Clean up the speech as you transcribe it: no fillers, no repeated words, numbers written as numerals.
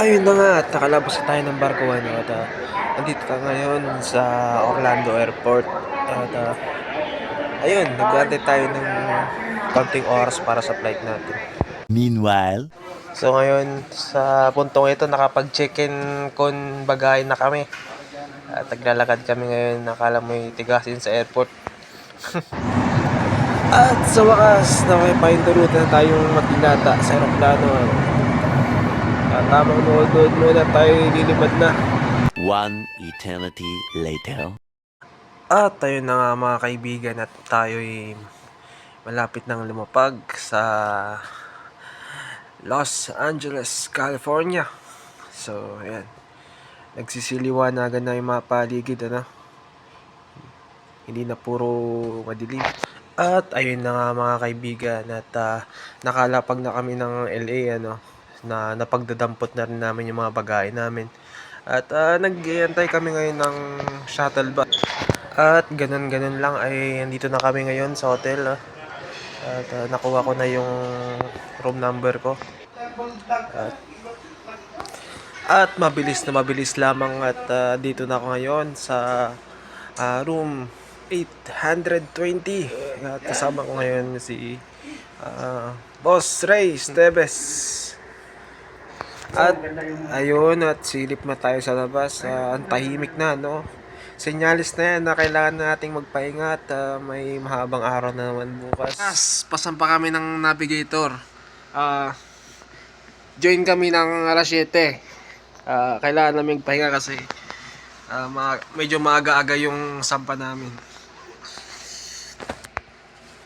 Ayun na nga at nakalabas na tayo ng barko at nandito tayo ngayon sa Orlando Airport at ayun, nag-aantay tayo ng kaunting oras para sa flight natin. Meanwhile, So ngayon sa puntong ito nakapag-check-in kon bagay na kami at naglalakad kami ngayon, nakala mo yung tigasin sa airport. At sa wakas na may pahinturutan na tayong magdilata sa aeroplano at tamang nood muna tayo lilipad na. one eternity later. At tayo na nga mga kaibigan at tayo'y malapit nang lumapag sa Los Angeles, California. So, ayan. Nagsisiliwanagan na yung mga paligid, ano. Hindi na puro madilim. At ayun na nga mga kaibigan at nakalapag na kami ng LA, ano, na napagdadampot na rin namin yung mga bagahe namin. At nag-iantay kami ngayon ng shuttle bus. At ganun-ganun lang ay andito na kami ngayon sa hotel. At nakuha ko na yung room number ko. At, at mabilis lamang at dito na ako ngayon sa room 820. At kasama ko ngayon si Boss Ray Esteves. At ayun, at silip na tayo sa labas. Ang tahimik na, no? Senyalis na yan na kailangan nating magpahinga at may mahabang araw na naman bukas. Pasampa kami ng navigator. Join kami ng alas 7. Kailangan namin magpahinga kasi medyo maaga-aga yung sampa namin.